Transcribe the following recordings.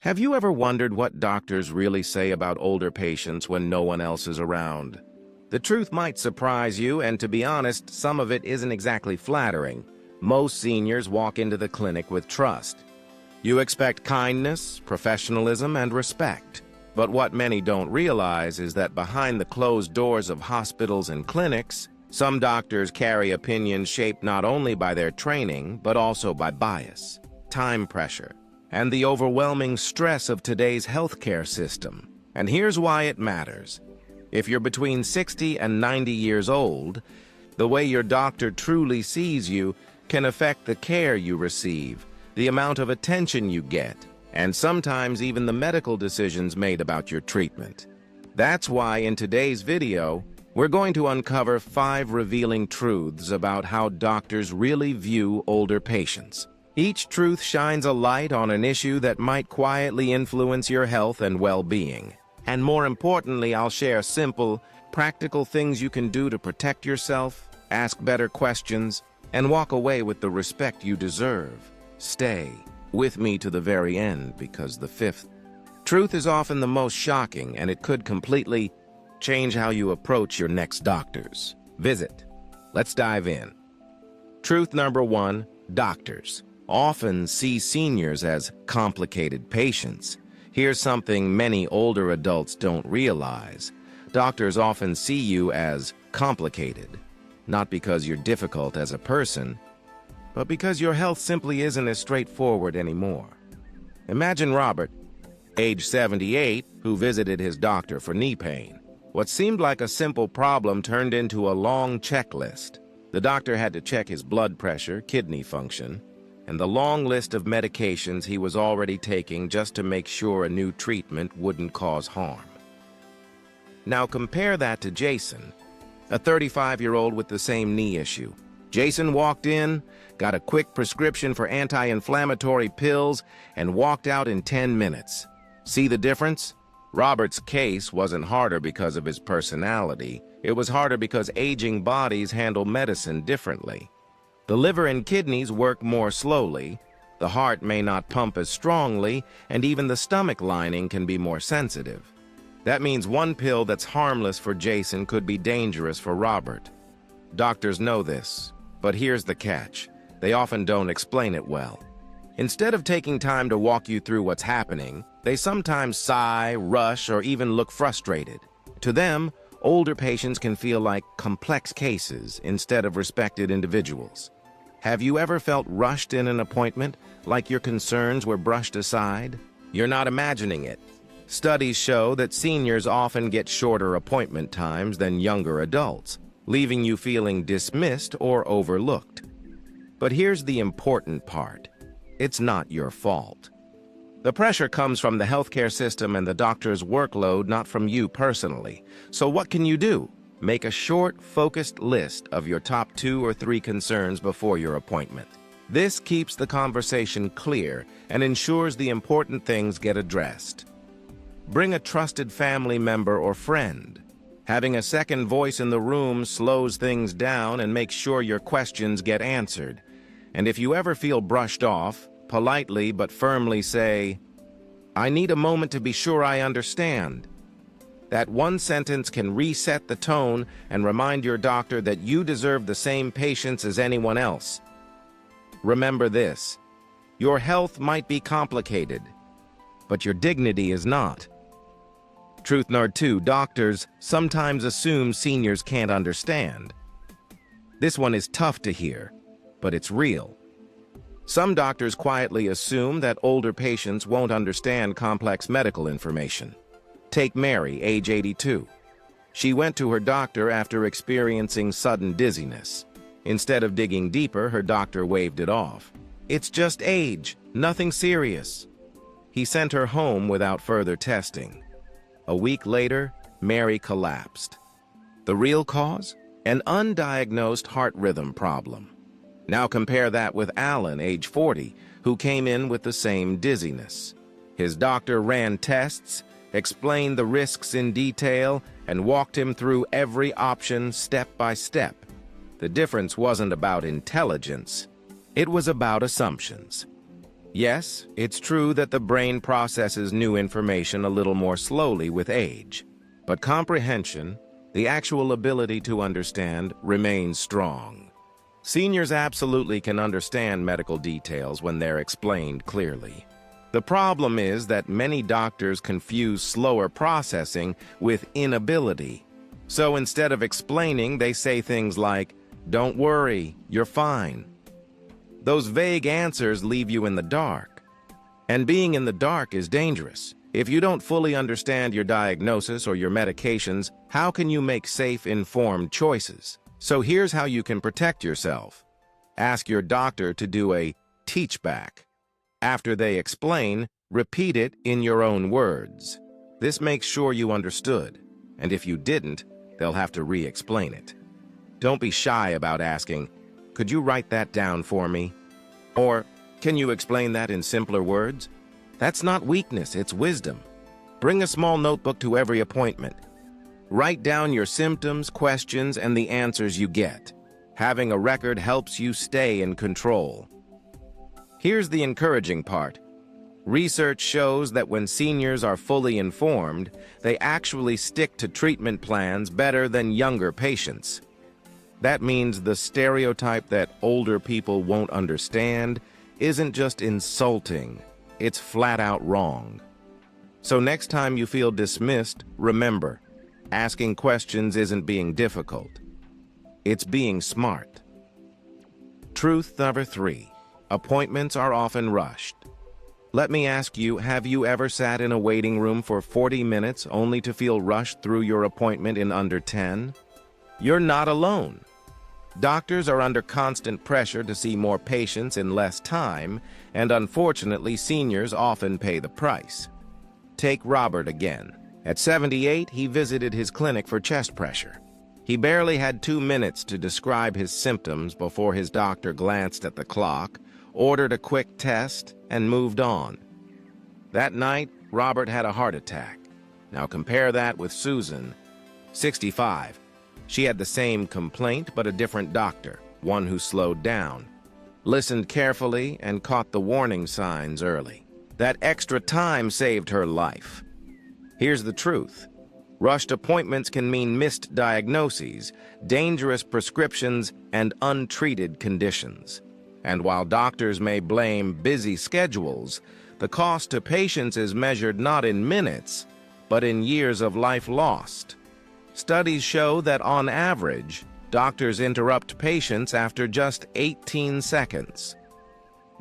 Have you ever wondered what doctors really say about older patients when no one else is around? The truth might surprise you, and to be honest, some of it isn't exactly flattering. Most seniors walk into the clinic with trust. You expect kindness, professionalism, and respect. But what many don't realize is that behind the closed doors of hospitals and clinics, some doctors carry opinions shaped not only by their training, but also by bias, time pressure, and the overwhelming stress of today's healthcare system. And here's why it matters. If you're between 60 and 90 years old, the way your doctor truly sees you can affect the care you receive, the amount of attention you get, and sometimes even the medical decisions made about your treatment. That's why in today's video, we're going to uncover 5 revealing truths about how doctors really view older patients. Each truth shines a light on an issue that might quietly influence your health and well-being. And more importantly, I'll share simple, practical things you can do to protect yourself, ask better questions, and walk away with the respect you deserve. Stay with me to the very end, because the 5th truth is often the most shocking, and it could completely change how you approach your next doctor's visit. Let's dive in. Truth number 1, doctors often see seniors as complicated patients. Here's something many older adults don't realize. Doctors often see you as complicated, not because you're difficult as a person, but because your health simply isn't as straightforward anymore. Imagine Robert, age 78, who visited his doctor for knee pain. What seemed like a simple problem turned into a long checklist. The doctor had to check his blood pressure, kidney function, and the long list of medications he was already taking just to make sure a new treatment wouldn't cause harm. Now compare that to Jason, a 35-year-old with the same knee issue. Jason walked in, got a quick prescription for anti-inflammatory pills, and walked out in 10 minutes. See the difference? Robert's case wasn't harder because of his personality. It was harder because aging bodies handle medicine differently. The liver and kidneys work more slowly, the heart may not pump as strongly, and even the stomach lining can be more sensitive. That means one pill that's harmless for Jason could be dangerous for Robert. Doctors know this, but here's the catch. They often don't explain it well. Instead of taking time to walk you through what's happening, they sometimes sigh, rush, or even look frustrated. To them, older patients can feel like complex cases instead of respected individuals. Have you ever felt rushed in an appointment, like your concerns were brushed aside? You're not imagining it. Studies show that seniors often get shorter appointment times than younger adults, leaving you feeling dismissed or overlooked. But here's the important part. It's not your fault. The pressure comes from the healthcare system and the doctor's workload, not from you personally. So what can you do? Make a short, focused list of your top 2 or 3 concerns before your appointment. This keeps the conversation clear and ensures the important things get addressed. Bring a trusted family member or friend. Having a second voice in the room slows things down and makes sure your questions get answered. And if you ever feel brushed off, politely but firmly say, "I need a moment to be sure I understand." That one sentence can reset the tone and remind your doctor that you deserve the same patience as anyone else. Remember this: your health might be complicated, but your dignity is not. Truth number 2, doctors sometimes assume seniors can't understand. This one is tough to hear, but it's real. Some doctors quietly assume that older patients won't understand complex medical information. Take Mary, age 82. She went to her doctor after experiencing sudden dizziness. Instead of digging deeper, her doctor waved it off. "It's just age, nothing serious." He sent her home without further testing. A week later, Mary collapsed. The real cause? An undiagnosed heart rhythm problem. Now compare that with Alan, age 40, who came in with the same dizziness. His doctor ran tests, explained the risks in detail, and walked him through every option step by step. The difference wasn't about intelligence. It was about assumptions. Yes, it's true that the brain processes new information a little more slowly with age, but comprehension, the actual ability to understand, remains strong. Seniors absolutely can understand medical details when they're explained clearly. The problem is that many doctors confuse slower processing with inability. So instead of explaining, they say things like, "Don't worry, you're fine." Those vague answers leave you in the dark. And being in the dark is dangerous. If you don't fully understand your diagnosis or your medications, how can you make safe, informed choices? So here's how you can protect yourself. Ask your doctor to do a teach back. After they explain, repeat it in your own words. This makes sure you understood, and if you didn't, they'll have to re-explain it. Don't be shy about asking, "Could you write that down for me?" Or, "Can you explain that in simpler words?" That's not weakness, it's wisdom. Bring a small notebook to every appointment. Write down your symptoms, questions, and the answers you get. Having a record helps you stay in control. Here's the encouraging part. Research shows that when seniors are fully informed, they actually stick to treatment plans better than younger patients. That means the stereotype that older people won't understand isn't just insulting, it's flat out wrong. So next time you feel dismissed, remember, asking questions isn't being difficult. It's being smart. Truth number 3. Appointments are often rushed. Let me ask you, have you ever sat in a waiting room for 40 minutes only to feel rushed through your appointment in under 10? You're not alone. Doctors are under constant pressure to see more patients in less time, and unfortunately, seniors often pay the price. Take Robert again. At 78, he visited his clinic for chest pressure. He barely had 2 minutes to describe his symptoms before his doctor glanced at the clock, ordered a quick test, and moved on. That night, Robert had a heart attack. Now compare that with Susan, 65. She had the same complaint, but a different doctor, one who slowed down, listened carefully, and caught the warning signs early. That extra time saved her life. Here's the truth. Rushed appointments can mean missed diagnoses, dangerous prescriptions, and untreated conditions. And while doctors may blame busy schedules, the cost to patients is measured not in minutes, but in years of life lost. Studies show that on average, doctors interrupt patients after just 18 seconds.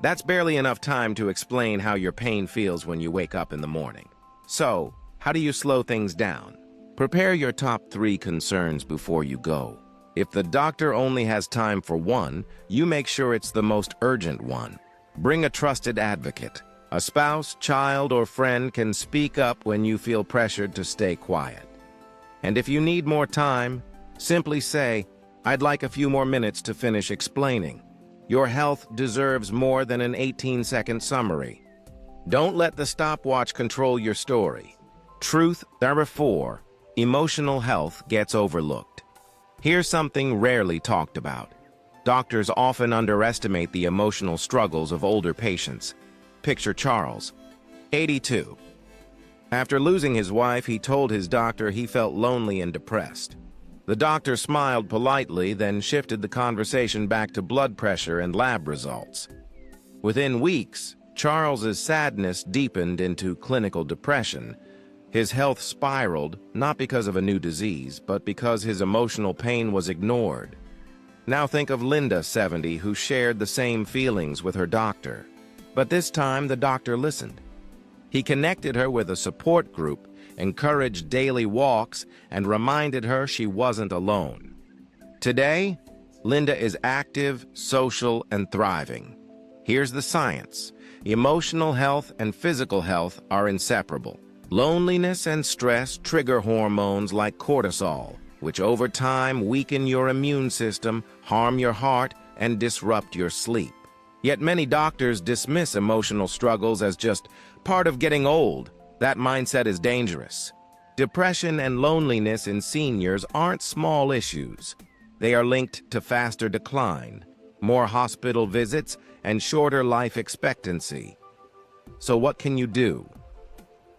That's barely enough time to explain how your pain feels when you wake up in the morning. So, how do you slow things down? Prepare your top 3 concerns before you go. If the doctor only has time for one, you make sure it's the most urgent one. Bring a trusted advocate. A spouse, child, or friend can speak up when you feel pressured to stay quiet. And if you need more time, simply say, "I'd like a few more minutes to finish explaining." Your health deserves more than an 18-second summary. Don't let the stopwatch control your story. Truth number 4. Emotional health gets overlooked. Here's something rarely talked about. Doctors often underestimate the emotional struggles of older patients. Picture Charles, 82. After losing his wife, he told his doctor he felt lonely and depressed. The doctor smiled politely, then shifted the conversation back to blood pressure and lab results. Within weeks, Charles's sadness deepened into clinical depression. His health spiraled, not because of a new disease, but because his emotional pain was ignored. Now think of Linda, 70, who shared the same feelings with her doctor. But this time, the doctor listened. He connected her with a support group, encouraged daily walks, and reminded her she wasn't alone. Today, Linda is active, social, and thriving. Here's the science. Emotional health and physical health are inseparable. Loneliness and stress trigger hormones like cortisol, which over time weaken your immune system, harm your heart, and disrupt your sleep. Yet many doctors dismiss emotional struggles as just part of getting old. That mindset is dangerous. Depression and loneliness in seniors aren't small issues. They are linked to faster decline, more hospital visits, and shorter life expectancy. So what can you do?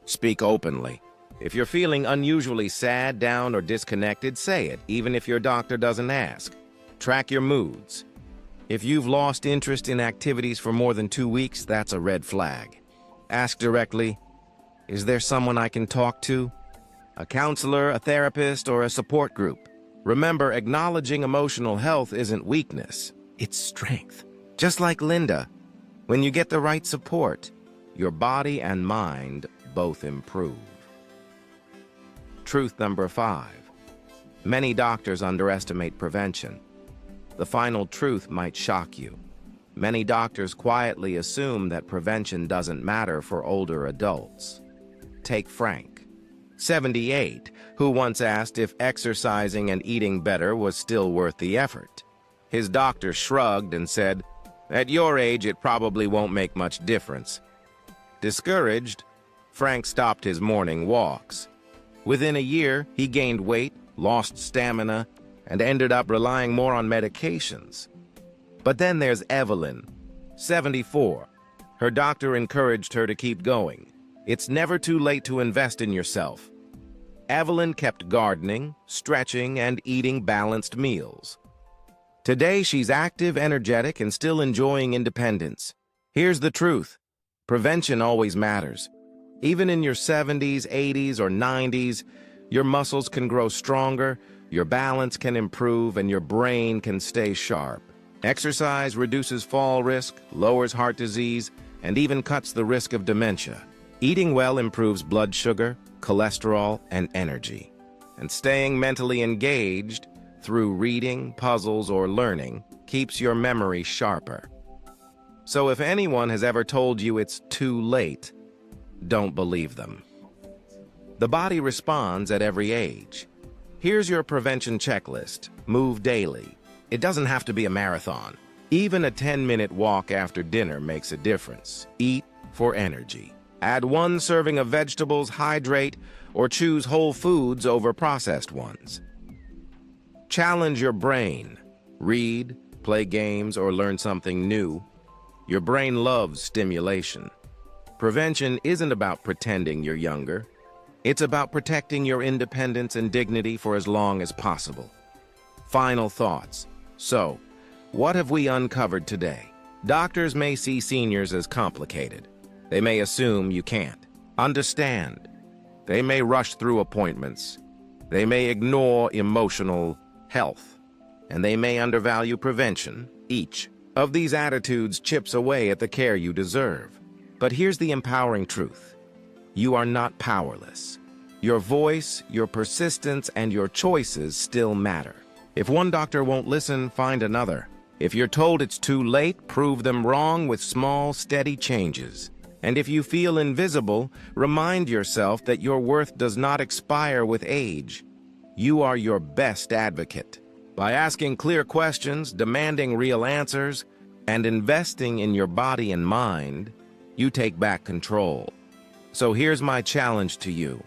Speak openly. If you're feeling unusually sad, down, or disconnected, say it, even if your doctor doesn't ask. Track your moods. If you've lost interest in activities for more than 2 weeks, that's a red flag. Ask directly, is there someone I can talk to? A counselor, a therapist, or a support group? Remember, acknowledging emotional health isn't weakness, it's strength. Just like Linda, when you get the right support, your body and mind both improve. Truth number 5. Many doctors underestimate prevention. The final truth might shock you. Many doctors quietly assume that prevention doesn't matter for older adults. Take Frank, 78, who once asked if exercising and eating better was still worth the effort. His doctor shrugged and said, "At your age, it probably won't make much difference." Discouraged, Frank stopped his morning walks. Within a year, he gained weight, lost stamina, and ended up relying more on medications. But then there's Evelyn, 74. Her doctor encouraged her to keep going. It's never too late to invest in yourself. Evelyn kept gardening, stretching, and eating balanced meals. Today, she's active, energetic, and still enjoying independence. Here's the truth. Prevention always matters. Even in your 70s, 80s, or 90s, your muscles can grow stronger, your balance can improve, and your brain can stay sharp. Exercise reduces fall risk, lowers heart disease, and even cuts the risk of dementia. Eating well improves blood sugar, cholesterol, and energy. And staying mentally engaged through reading, puzzles, or learning keeps your memory sharper. So if anyone has ever told you it's too late, don't believe them. The body responds at every age. Here's your prevention checklist. Move daily. It doesn't have to be a marathon. Even a 10-minute walk after dinner makes a difference. Eat for energy. Add 1 serving of vegetables, hydrate, or choose whole foods over processed ones. Challenge your brain. Read, play games, or learn something new. Your brain loves stimulation. Prevention isn't about pretending you're younger. It's about protecting your independence and dignity for as long as possible. Final thoughts. So, what have we uncovered today? Doctors may see seniors as complicated. They may assume you can't understand. They may rush through appointments. They may ignore emotional health. And they may undervalue prevention. Each of these attitudes chips away at the care you deserve. But here's the empowering truth. You are not powerless. Your voice, your persistence, and your choices still matter. If one doctor won't listen, find another. If you're told it's too late, prove them wrong with small, steady changes. And if you feel invisible, remind yourself that your worth does not expire with age. You are your best advocate. By asking clear questions, demanding real answers, and investing in your body and mind, you take back control. So here's my challenge to you.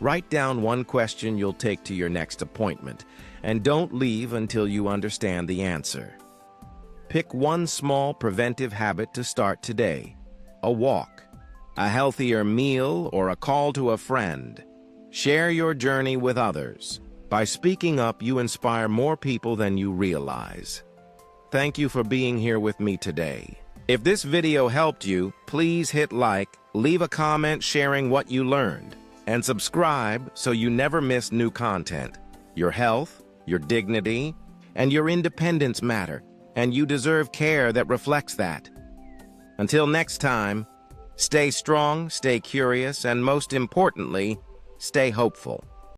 Write down 1 question you'll take to your next appointment, and don't leave until you understand the answer. Pick 1 small preventive habit to start today. A walk, a healthier meal, or a call to a friend. Share your journey with others. By speaking up, you inspire more people than you realize. Thank you for being here with me today. If this video helped you, please hit like, leave a comment sharing what you learned, and subscribe so you never miss new content. Your health, your dignity, and your independence matter, and you deserve care that reflects that. Until next time, stay strong, stay curious, and most importantly, stay hopeful.